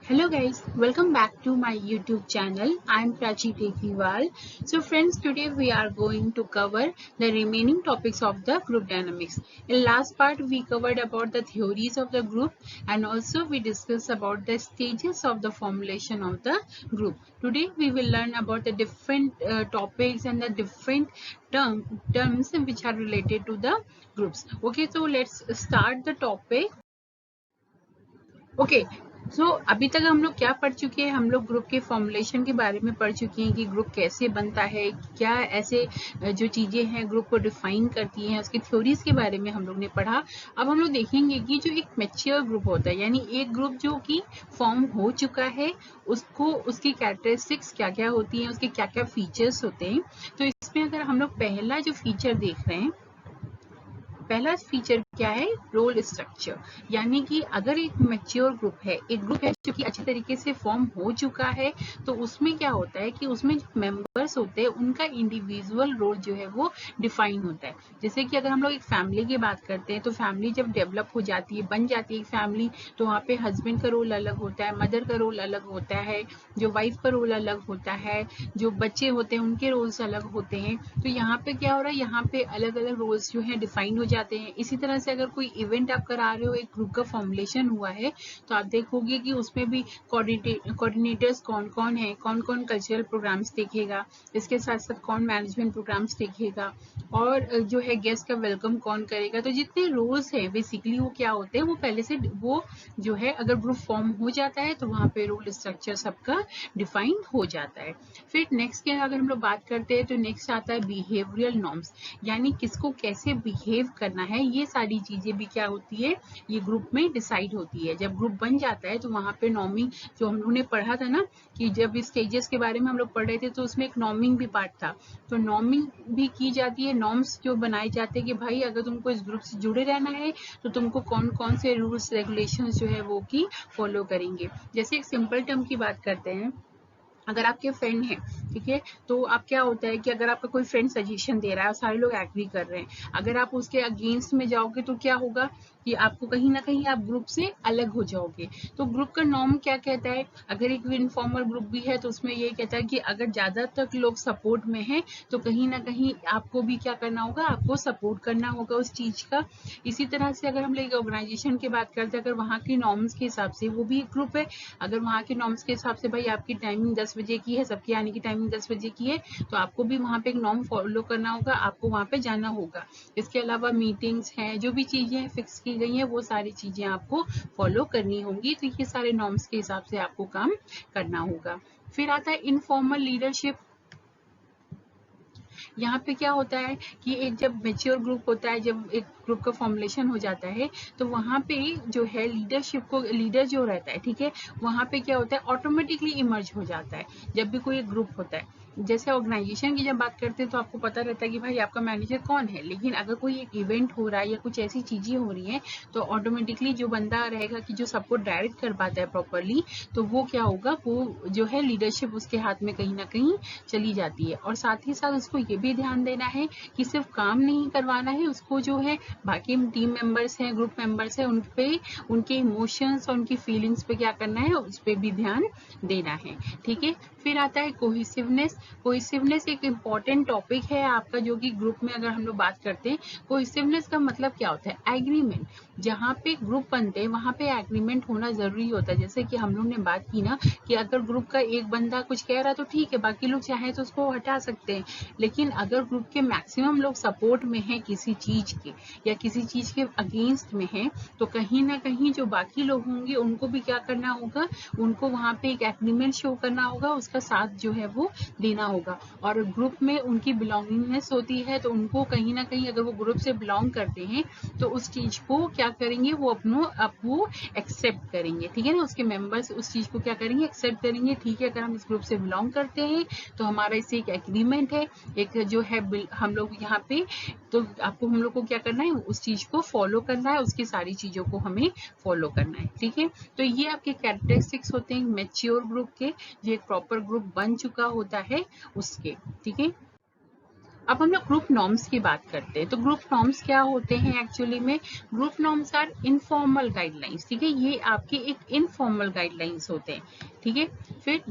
Hello guys, welcome back to my YouTube channel. I am Prachi Tekriwal. So friends, today we are going to cover the remaining topics of the group dynamics. In last part we covered about the theories of the group and also we discussed about the stages of the formulation of the group. Today we will learn about the different topics and the different terms which are related to the groups. Okay, so let's start the topic. Okay so अभी तक हम लोग क्या पढ़ चुके हैं? हम लोग ग्रुप के फॉर्मुलेशन के बारे में पढ़ चुके हैं कि ग्रुप कैसे बनता है, क्या ऐसे जो चीजें हैं ग्रुप को डिफाइन करती हैं, उसकी थ्योरीज के बारे में हम लोग ने पढ़ा। अब हम लोग देखेंगे कि जो एक मैच्योर ग्रुप होता है, यानी एक ग्रुप जो कि फॉर्म हो चुका है, उसको उसकी कैरेक्टरिस्टिक्स क्या क्या होती हैं, उसके क्या क्या फीचर्स होते हैं। तो इसमें अगर हम लोग पहला जो फीचर देख रहे हैं, पहला फीचर क्या है? Role structure. यानी कि अगर एक मैच्योर ग्रुप है, एक ग्रुप है जो कि अच्छे तरीके से फॉर्म हो चुका है, तो उसमें क्या होता है कि उसमें जो मेंबर्स होते हैं उनका इंडिविजुअल रोल जो है वो डिफाइन होता है। जैसे कि अगर हम लोग एक फैमिली की बात करते हैं, तो फैमिली जब डेवलप हो जाती है, बन जाती है एक फैमिली, तो वहाँ पे हस्बैंड का रोल अलग होता है, मदर का रोल अलग होता है, जो वाइफ का रोल अलग होता है, जो बच्चे होते हैं उनके रोल्स अलग होते हैं। तो यहाँ पे क्या हो रहा है, यहाँ पे अलग अलग रोल्स जो है डिफाइन हो जाते हैं। इसी तरह से अगर कोई इवेंट आप करा रहे हो, एक ग्रुप का फॉर्मुलेशन हुआ है, तो आप देखोगे कि उसमें भी कोऑर्डिनेटर्स कौन कौन है, कौन कौन कल्चरल प्रोग्राम्स देखेगा, इसके साथ साथ कौन मैनेजमेंट प्रोग्राम्स देखेगा, और जो है गेस्ट का वेलकम कौन करेगा। तो जितने रोल्स है बेसिकली वो क्या होते हैं, वो पहले से वो जो है अगर ग्रुप फॉर्म हो जाता है तो वहाँ पे रोल स्ट्रक्चर सबका डिफाइन हो जाता है। फिर नेक्स्ट के अगर हम लोग बात करते हैं, तो नेक्स्ट आता है बिहेवियरल नॉर्म्स, यानी किसको कैसे बिहेव करना है, ये सारी चीजें भी क्या होती है, ये ग्रुप में डिसाइड होती है। जब ग्रुप बन जाता है तो वहाँ पे नॉर्मिंग, जो हम लोगों ने पढ़ा था ना कि जब स्टेजेस के बारे में हम लोग पढ़ रहे थे, तो उसमें एक नॉर्मिंग भी पार्ट था। तो नॉर्मिंग भी की जाती है, नॉर्म्स जो बनाए जाते हैं कि भाई अगर तुमको इस ग्रुप से जुड़े रहना है तो तुमको कौन कौन से रूल्स रेगुलेशंस जो है वो की फॉलो करेंगे। जैसे एक सिंपल टर्म की बात करते हैं, अगर आपके फ्रेंड हैं, ठीक है, तो आप क्या होता है कि अगर आपका कोई फ्रेंड सजेशन दे रहा है और सारे लोग एग्री कर रहे हैं, अगर आप उसके अगेंस्ट में जाओगे तो क्या होगा कि आपको कहीं ना कहीं आप ग्रुप से अलग हो जाओगे। तो ग्रुप का नॉर्म क्या कहता है, अगर एक इनफॉर्मल ग्रुप भी है तो उसमें ये कहता है कि अगर ज्यादातर लोग सपोर्ट में हैं तो कहीं ना कहीं आपको भी क्या करना होगा, आपको सपोर्ट करना होगा उस चीज का। इसी तरह से अगर हम लोग ऑर्गेनाइजेशन की बात करते हैं, अगर वहाँ की नॉर्म्स के हिसाब से वो भी एक ग्रुप है, अगर वहाँ के नॉर्म्स के हिसाब से भाई आपकी टाइमिंग 10 बजे की है, सबकी आने की टाइमिंग 10 बजे की है, तो आपको भी वहाँ पे एक नॉर्म फॉलो करना होगा, आपको वहाँ पे जाना होगा। इसके अलावा मीटिंग्स हैं, जो भी चीजें फिक्स की गई हैं, वो सारी चीजें आपको फॉलो करनी होंगी। तो ये सारे नॉर्म्स के हिसाब से आपको काम करना होगा। फिर आता है इनफॉर्मल लीडरशिप। यहाँ पे क्या होता है कि एक जब मेच्योर ग्रुप होता है, जब एक ग्रुप का फॉर्मुलेशन हो जाता है, तो वहाँ पे जो है लीडरशिप को, लीडर जो रहता है, ठीक है, वहाँ पे क्या होता है, ऑटोमेटिकली इमर्ज हो जाता है जब भी कोई एक ग्रुप होता है। जैसे ऑर्गेनाइजेशन की जब बात करते हैं तो आपको पता रहता है कि भाई आपका मैनेजर कौन है, लेकिन अगर कोई एक इवेंट हो रहा है या कुछ ऐसी चीजें हो रही हैं, तो ऑटोमेटिकली जो बंदा रहेगा कि जो सबको डायरेक्ट कर पाता है प्रॉपरली, तो वो क्या होगा, वो जो है लीडरशिप उसके हाथ में कहीं ना कहीं चली जाती है। और साथ ही साथ उसको ये भी ध्यान देना है कि सिर्फ काम नहीं करवाना है, उसको जो है बाकी टीम मेंबर्स हैं, ग्रुप मेंबर्स हैं, उन पे उनके इमोशंस और उनकी फीलिंग्स पे क्या करना है, उस पे भी ध्यान देना है। ठीक है, फिर आता है कोहेसिवनेस। कोहेसिवनेस एक इम्पॉर्टेंट टॉपिक है आपका, जो कि ग्रुप में अगर हम लोग बात करते हैं, कोहेसिवनेस का मतलब क्या होता है, एग्रीमेंट। जहाँ पे ग्रुप बनते हैं वहाँ पे एग्रीमेंट होना जरूरी होता है। जैसे कि हम लोग ने बात की ना कि अगर ग्रुप का एक बंदा कुछ कह रहा है तो ठीक है, बाकी लोग चाहे तो उसको हटा सकते हैं, लेकिन अगर ग्रुप के मैक्सिमम लोग सपोर्ट में हैं किसी चीज के या किसी चीज के अगेंस्ट में हैं, तो कहीं ना कहीं जो बाकी लोग होंगे उनको भी क्या करना होगा, उनको वहाँ पे एक एग्रीमेंट शो करना होगा, उसका साथ जो है वो देना होगा। और ग्रुप में उनकी बिलोंगिंगनेस होती है, तो उनको कहीं ना कहीं अगर वो ग्रुप से बिलोंग करते हैं तो उस चीज को क्या करेंगे, वो वो एक्सेप्ट करेंगे। ठीक है ना, उसके मेंबर्स उस चीज को क्या करेंगे, एक्सेप्ट करेंगे। ठीक है, अगर हम इस ग्रुप से बिलोंग करते हैं तो हमारा इससे एक एग्रीमेंट है, एक जो है हम लोग यहाँ पे, तो आपको हम लोग को क्या करना है, उस चीज को फॉलो करना है, उसकी सारी चीजों को हमें फॉलो करना है। ठीक है, तो ये आपके कैरेक्टरिस्टिक्स होते हैं मैच्योर ग्रुप के, जो एक प्रॉपर ग्रुप बन चुका होता है उसके। ठीक है, अब हम लोग ग्रुप नॉर्म्स की बात करते हैं। तो ग्रुप नॉर्म्स क्या होते हैं एक्चुअली में? Group norms are informal guidelines, ठीक है, ये आपके एक इनफॉर्मल गाइडलाइंस होते हैं, ठीक है। फिर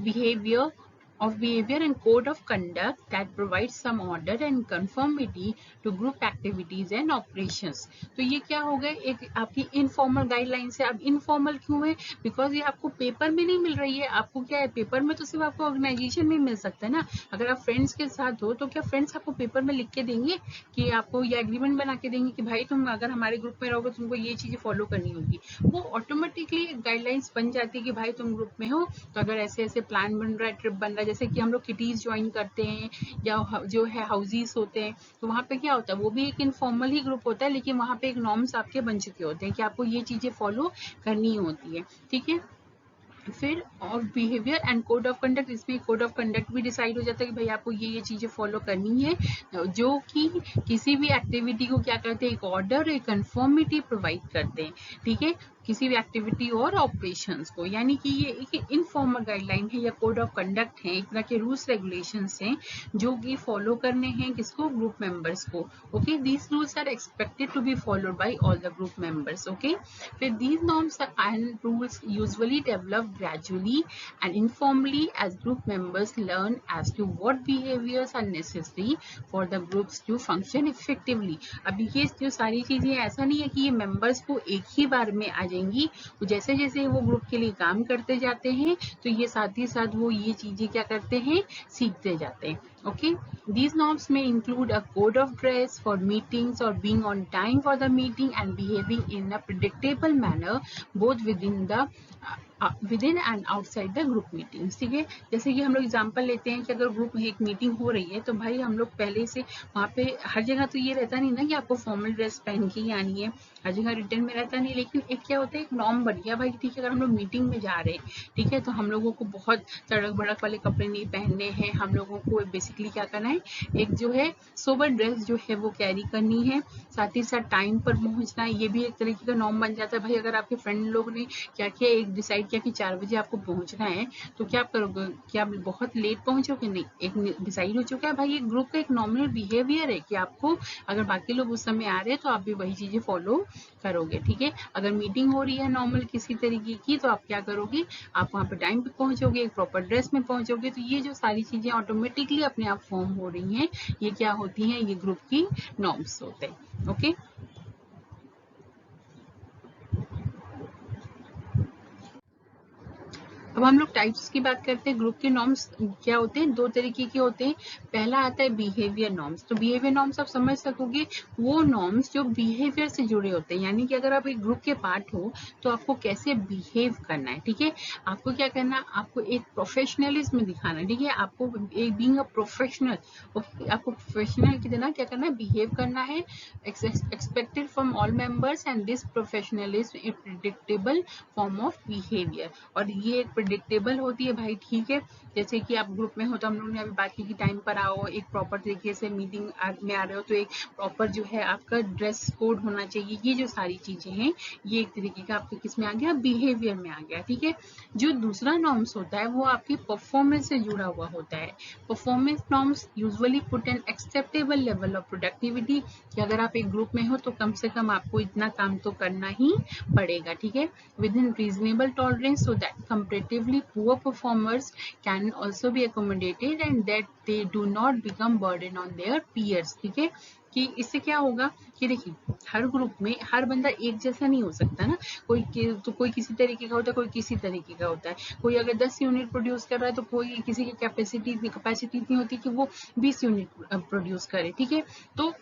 behavior and code of conduct that provides some order and conformity to group activities and operations। तो ये क्या हो गए, एक आपकी इनफॉर्मल गाइडलाइंस है। अब इनफॉर्मल क्यों है? बिकॉज ये आपको पेपर में नहीं मिल रही है। आपको क्या है, पेपर में तो सिर्फ आपको ऑर्गेनाइजेशन में मिल सकता है ना। अगर आप फ्रेंड्स के साथ हो तो क्या फ्रेंड्स आपको पेपर में लिख के देंगे कि आपको ये एग्रीमेंट बना के देंगे कि भाई तुम अगर हमारे ग्रुप में रहोगे तुमको ये चीजें फॉलो करनी होगी। वो ऑटोमेटिकली गाइडलाइंस बन जाती है कि भाई तुम ग्रुप में हो तो अगर ऐसे ऐसे प्लान बन रहा है, ट्रिप बन रहा है, जैसे कि हम लोग किटीज ज्वाइन करते हैं या जो है हाउसेस होते हैं, तो वहाँ पे क्या होता है, वो भी एक इनफॉर्मल ही ग्रुप होता है, लेकिन वहाँ पे एक नॉर्म्स आपके बन चुके होते हैं कि आपको ये चीजें फॉलो करनी होती है, ठीक है। फिर और behaviour and code of conduct, इसमें कोड ऑफ कंडक्ट भी डिसाइड हो जाता है कि भाई आपको ये चीजें फॉलो करनी है, जो कि किसी भी एक्टिविटी को क्या करते हैं, एक ऑर्डर, एक कंफर्मिटी प्रोवाइड करते हैं, ठीक है, किसी भी एक्टिविटी और ऑपरेशंस को। यानी कि ये एक इनफॉर्मल गाइडलाइन है या कोड ऑफ कंडक्ट है, एक तरह के रूल्स रेगुलेशंस हैं जो कि फॉलो करने हैं किसको, ग्रुप मेंबर्स को। Okay, these rules are expected to be followed by all the group members. Okay, फिर these norms and rules usually develop gradually and informally as group members learn as to what behaviors are necessary for the groups to function effectively। अब ये जो सारी चीजें, ऐसा नहीं है कि ये मेंबर्स को एक ही बार में आ जाएंगी, जैसे जैसे वो ग्रुप के लिए काम करते जाते हैं तो ये साथ ही साथ वो ये चीजें क्या करते हैं, सीखते जाते हैं। Okay, these norms may include a code of dress for meetings or being on time for the meeting and behaving in a predictable manner both within and outside the group meetings। ठीक है, जैसे कि हम लोग example लेते हैं कि अगर ग्रुप में एक मीटिंग हो रही है तो भाई हम लोग पहले से वहाँ पे, हर जगह तो ये रहता नहीं ना कि आपको फॉर्मल ड्रेस पहन के ही आनी है, हर जगह रिटर्न में रहता नहीं, लेकिन एक क्या होता है, एक नॉर्म बन गया भाई, ठीक है, अगर हम लोग मीटिंग में जा रहे हैं, ठीक है, तो हम लोगों को बहुत तड़क भड़क वाले कपड़े नहीं पहनने हैं, हम लोगों को बेसिकली क्या करना है, एक जो है सोबर ड्रेस जो है वो कैरी करनी है, साथ ही साथ टाइम पर पहुंचना है, ये भी एक तरीके का नॉर्म बन जाता है। भाई अगर आपके फ्रेंड लोग ने क्या किया, एक डिसाइड किया कि 4 बजे आपको पहुंचना है, तो क्या आप करोगे, क्या आप बहुत लेट पहुंचोगे? नहीं, एक डिसाइड हो चुका है भाई, ये ग्रुप का एक नॉर्मल बिहेवियर है कि आपको, अगर बाकी लोग उस समय आ रहे हैं तो आप भी वही चीजें फॉलो करोगे, ठीक है। अगर मीटिंग हो रही है नॉर्मल किसी तरीके की, तो आप क्या करोगे, आप वहाँ पे टाइम पे पहुंचोगे, एक प्रॉपर ड्रेस में पहुंचोगे, तो ये जो सारी चीजें ऑटोमेटिकली अपने आप फॉर्म हो रही हैं, ये क्या होती हैं, ये ग्रुप की नॉर्म्स होते हैं। ओके, अब हम लोग टाइप्स की बात करते हैं। ग्रुप के नॉर्म्स क्या होते हैं, 2 तरीके के होते हैं। पहला आता है बिहेवियर नॉर्म्स। तो बिहेवियर नॉर्म्स आप समझ सकोगे, वो नॉर्म्स जो बिहेवियर से जुड़े होते हैं, यानी कि अगर आप एक ग्रुप के पार्ट हो तो आपको कैसे बिहेव करना है, ठीक है, आपको क्या करना है, आपको एक प्रोफेशनलिज्म दिखाना है, ठीक है, आपको एक बीइंग अ प्रोफेशनल, आपको प्रोफेशनल की तरह क्या करना है, बिहेव करना है, expected from all members, and this professionalism is predictable form of behaviour. और ये एक प्रिडिक्टेबल होती है भाई, ठीक है, जैसे कि आप ग्रुप में हो तो हम लोगों ने अभी बात की कि टाइम पर आओ, एक प्रॉपर तरीके से मीटिंग में आ रहे हो तो एक प्रॉपर जो है आपका ड्रेस कोड होना चाहिए। ये जो सारी चीजें हैं, ये एक तरीके का आपके किस में आ गया, बिहेवियर में आ गया, ठीक है। जो दूसरा नॉर्म्स होता है वो आपकी परफॉर्मेंस से जुड़ा हुआ होता है। Performance norms usually put an acceptable level of productivity, कि अगर आप एक ग्रुप में हो तो कम से कम आपको इतना काम तो करना ही पड़ेगा, ठीक है, with in reasonable tolerance, so that comparatively poor performers can also be accommodated and that they do not become burden on their peers। ठीक है, कि इससे क्या होगा कि देखिए हर ग्रुप में हर बंदा एक जैसा नहीं हो सकता ना, कोई किसी तरीके का होता है, कोई किसी तरीके का होता है, कोई अगर 10 यूनिट प्रोड्यूस कर रहा है तो कोई किसी की कैपेसिटी इतनी होती है कि वो 20 यूनिट प्रोड्यूस करे, ठीक है। तो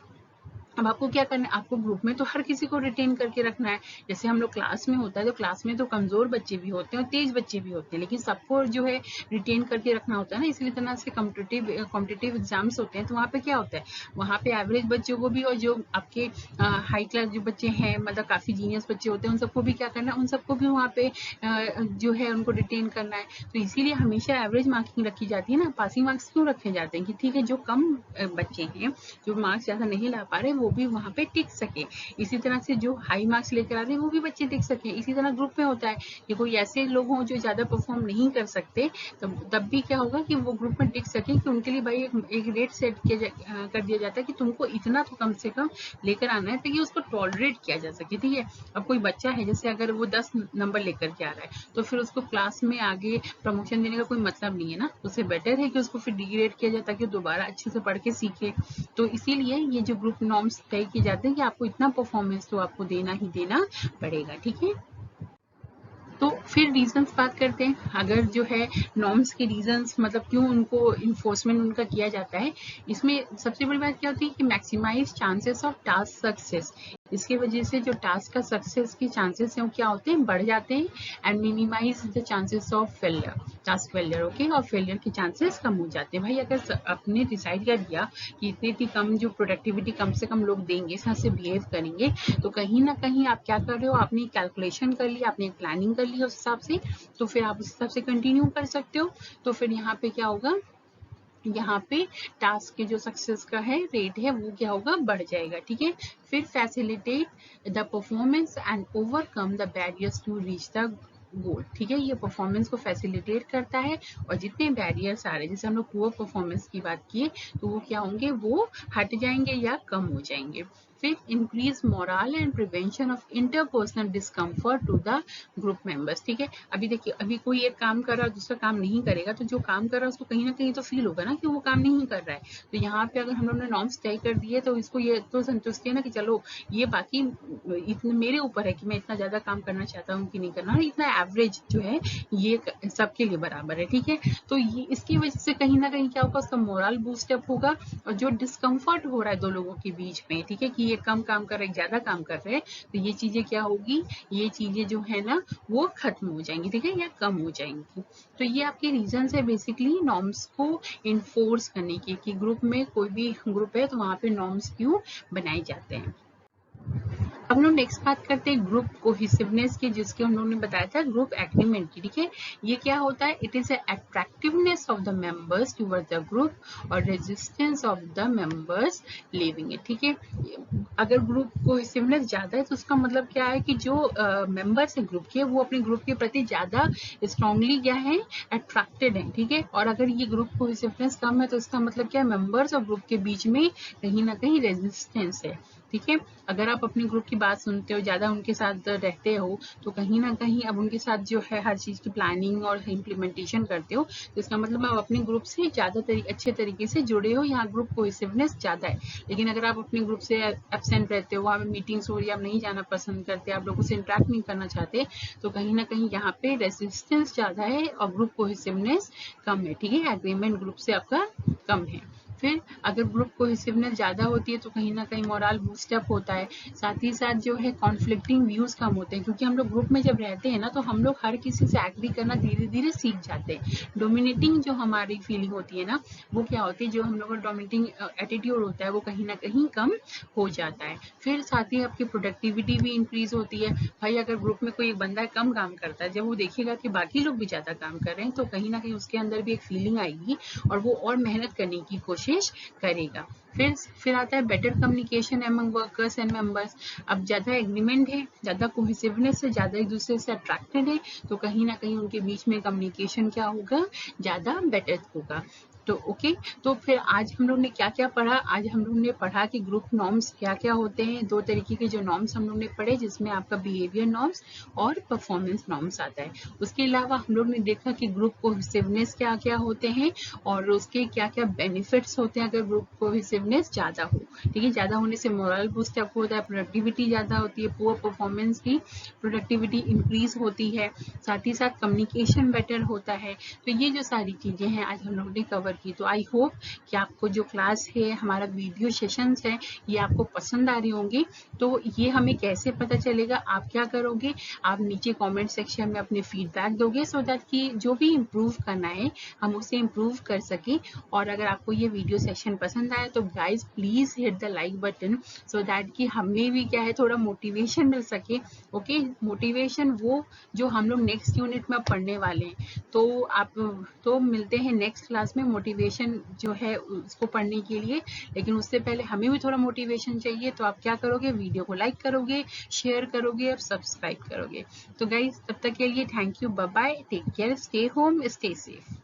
अब आपको क्या करना है, आपको ग्रुप में तो हर किसी को रिटेन करके रखना है। जैसे हम लोग क्लास में होता है तो क्लास में तो कमजोर बच्चे भी होते हैं और तेज बच्चे भी होते हैं, लेकिन सबको जो है रिटेन करके रखना होता है ना। इसलिए तरह से कॉम्पिटिटिव एग्जाम्स होते हैं तो वहाँ पे क्या होता है, वहाँ पे एवरेज बच्चों को भी और जो आपके हाई क्लास जो बच्चे हैं, मतलब काफी जीनियस बच्चे होते हैं, उन सबको भी क्या करना है, उन सबको भी वहाँ पे जो है उनको रिटेन करना है। तो इसीलिए हमेशा एवरेज मार्किंग रखी जाती है ना। पासिंग मार्क्स क्यों रखे जाते हैं कि ठीक है, जो कम बच्चे हैं, जो मार्क्स ज्यादा नहीं ला पा रहे, वो भी वहाँ पे टिक सके। इसी तरह से जो हाई मार्क्स लेकर आ रहे हैं वो भी बच्चे टिक सके। इसी तरह ग्रुप में होता है कि कोई ऐसे लोग हों जो ज़्यादा परफॉर्म नहीं कर सकते, तब भी क्या होगा कि वो ग्रुप में टिक सके, कि उनके लिए भाई एक रेट सेट कर दिया जाता है कि तुमको इतना तो कम से कम लेकर आना है, ताकि उसको टॉलरेट किया जा सके। ठीक है, अब कोई बच्चा है जैसे अगर वो 10 नंबर लेकर के आ रहा है, तो फिर उसको क्लास में आगे प्रमोशन देने का कोई मतलब नहीं है ना। उससे बेटर है कि उसको फिर डिग्रेड किया जाए ताकि दोबारा अच्छे से पढ़ के सीखे। तो इसीलिए ये जो ग्रुप नॉर्म्स तय किए जाते हैं कि आपको इतना परफॉर्मेंस तो आपको देना ही देना पड़ेगा। ठीक है, तो फिर रीजंस बात करते हैं। अगर जो है नॉर्म्स के रीजंस, मतलब क्यों उनको इन्फोर्समेंट उनका किया जाता है, इसमें सबसे बड़ी बात क्या होती है कि maximise chances of task success. इसकी वजह से जो टास्क का सक्सेस के चांसेस हैं वो क्या होते हैं, बढ़ जाते हैं। And minimise the chances of failure, task failure. Okay, और फेलियर के चांसेस कम हो जाते हैं। भाई अगर आपने डिसाइड कर दिया कि इतनी कम जो प्रोडक्टिविटी कम से कम लोग देंगे, इस तरह से बिहेव करेंगे, तो कहीं ना कहीं आप क्या कर रहे हो, आपने कैलकुलेशन कर लिया, आपने प्लानिंग कर लिया उस हिसाब से, तो फिर आप उस हिसाब से कंटिन्यू कर सकते हो। तो फिर यहाँ पे क्या होगा, यहाँ पे टास्क के जो सक्सेस का है रेट है वो क्या होगा, बढ़ जाएगा। ठीक है, फिर facilitate the performance and overcome the barriers to reach the goal. ठीक है, ये परफॉर्मेंस को फैसिलिटेट करता है, और जितने बैरियर्स आ रहे हैं, जैसे हम लोग पुअर परफॉर्मेंस की बात किए, तो वो क्या होंगे, वो हट जाएंगे या कम हो जाएंगे। फिर increase morale and prevention of interpersonal discomfort to the group members. ठीक है, अभी देखिए, अभी कोई एक काम कर रहा है, दूसरा काम नहीं करेगा, तो जो काम कर रहा है उसको कहीं ना कहीं तो फील होगा ना कि वो काम नहीं कर रहा है। तो यहाँ पे अगर हम लोग ने नॉर्म्स तय कर दिए, तो इसको ये तो संतुष्टि है ना कि चलो ये बाकी इतने मेरे ऊपर है कि मैं इतना ज्यादा काम करना चाहता हूँ कि नहीं करना, इतना एवरेज जो है ये सबके लिए बराबर है। ठीक है, तो ये इसकी वजह से कहीं ना कहीं क्या होगा, उसका मोरल बूस्टअप होगा, और जो डिस्कम्फर्ट हो रहा है दो लोगों के बीच में, ठीक है, कि ये कम काम कर रहे हैं, ज्यादा काम कर रहे हैं, तो ये चीजें क्या होगी, ये चीजें जो है ना वो खत्म हो जाएंगी। ठीक है, या कम हो जाएंगी। तो ये आपके रीजंस है बेसिकली नॉर्म्स को इन्फोर्स करने के, कि ग्रुप में कोई भी ग्रुप है तो वहां पे नॉर्म्स क्यों बनाए जाते हैं। अब हम लोग नेक्स्ट बात करते हैं ग्रुप कोहेसिवनेस की, जिसके हम लोग ने बताया था ग्रुप एग्रीमेंट की। ठीक है, ये क्या होता है, it is attractiveness of the members toward the group और resistance of the members leaving it. ठीक है, अगर ग्रुप कोहेसिवनेस ज्यादा है तो उसका मतलब क्या है कि जो मेंबर्स है ग्रुप के, वो अपने ग्रुप के प्रति ज्यादा स्ट्रांगली क्या है, अट्रैक्टेड है। ठीक है, और अगर ये ग्रुप कोहेसिवनेस कम है तो इसका मतलब क्या है, मेंबर्स और ग्रुप के बीच में कहीं ना कहीं रेजिस्टेंस है। ठीक है, अगर आप अपने ग्रुप की बात सुनते हो, ज्यादा उनके साथ रहते हो, तो कहीं ना कहीं अब उनके साथ जो है हर चीज की प्लानिंग और इम्प्लीमेंटेशन करते हो, तो इसका मतलब आप अपने ग्रुप से ज्यादा अच्छे तरीके से जुड़े हो, यहाँ ग्रुप कोहेसिवनेस ज्यादा है। लेकिन अगर आप अपने ग्रुप से एब्सेंट रहते हो, वहाँ पे मीटिंग्स हो रही है, आप नहीं जाना पसंद करते, आप लोगों से इंटरेक्ट नहीं करना चाहते, तो कहीं ना कहीं यहाँ पे रेजिस्टेंस ज्यादा है और ग्रुप कोहेसिवनेस कम है। ठीक है, एग्रीमेंट ग्रुप से आपका कम है। फिर अगर ग्रुप कोहेसिवनेस ज्यादा होती है तो कहीं ना कहीं मोरल बूस्टअप होता है, साथ ही साथ जो है कॉन्फ्लिक्टिंग व्यूज कम होते हैं, क्योंकि हम लोग ग्रुप में जब रहते हैं ना, तो हम लोग हर किसी से एग्री करना धीरे धीरे सीख जाते हैं। डोमिनेटिंग जो हमारी फीलिंग होती है ना, वो क्या होती है, जो हम लोग का डोमिनेटिंग एटीट्यूड होता है वो कहीं ना कहीं कम हो जाता है। फिर साथ ही आपकी प्रोडक्टिविटी भी इंक्रीज होती है। भाई अगर ग्रुप में कोई एक बंदा कम काम करता है, जब वो देखेगा कि बाकी लोग भी ज्यादा काम कर रहे हैं, तो कहीं ना कहीं उसके अंदर भी एक फीलिंग आएगी और वो और मेहनत करने की कोशिश करेगा। फिर आता है better communication among workers and members. अब ज्यादा एग्रीमेंट है, ज्यादा कोहेसिवनेस है, ज्यादा एक दूसरे से अट्रैक्टेड है, तो कहीं ना कहीं उनके बीच में कम्युनिकेशन क्या होगा, ज्यादा बेटर होगा। तो ओके, तो फिर आज हम लोग ने क्या क्या पढ़ा, आज हम लोग ने पढ़ा कि ग्रुप नॉर्म्स क्या क्या होते हैं। दो तरीके के जो नॉर्म्स हम लोग ने पढ़े, जिसमें आपका बिहेवियर नॉर्म्स और परफॉर्मेंस नॉर्म्स आता है। उसके अलावा हम लोग ने देखा कि ग्रुप कोहेसिवनेस क्या क्या होते हैं और उसके क्या क्या बेनिफिट्स होते हैं अगर ग्रुप कोहेसिवनेस ज्यादा हो। ठीक है, ज्यादा होने से मोरल बूस्टअप होता है, प्रोडक्टिविटी ज्यादा होती है, पुअर परफॉर्मेंस की प्रोडक्टिविटी इंक्रीज होती है, साथ ही साथ कम्युनिकेशन बेटर होता है। तो ये जो सारी चीजें हैं आज हम लोग ने कवर की। तो आई होप कि आपको जो क्लास है, हमारा वीडियो सेशंस है, ये आपको पसंद आ रही होंगी। तो ये हमें कैसे पता चलेगा, आप क्या करोगे, आप नीचे कमेंट सेक्शन में अपने फीडबैक दोगे, सो दैट कि जो भी इम्प्रूव करना है हम उसे इम्प्रूव कर सके। और अगर आपको ये वीडियो सेशन पसंद आया तो guys please hit the like button, so that कि हमें भी क्या है थोड़ा मोटिवेशन मिल सके। ओके, मोटिवेशन वो जो हम लोग नेक्स्ट यूनिट में पढ़ने वाले हैं। तो आप तो मिलते हैं नेक्स्ट क्लास में। मोटिवेशन जो है उसको पढ़ने के लिए, लेकिन उससे पहले हमें भी थोड़ा मोटिवेशन चाहिए। तो आप क्या करोगे, वीडियो को लाइक करोगे, शेयर करोगे और सब्सक्राइब करोगे। तो गाइज तब तक के लिए thank you, bye bye, take care, stay home, stay safe.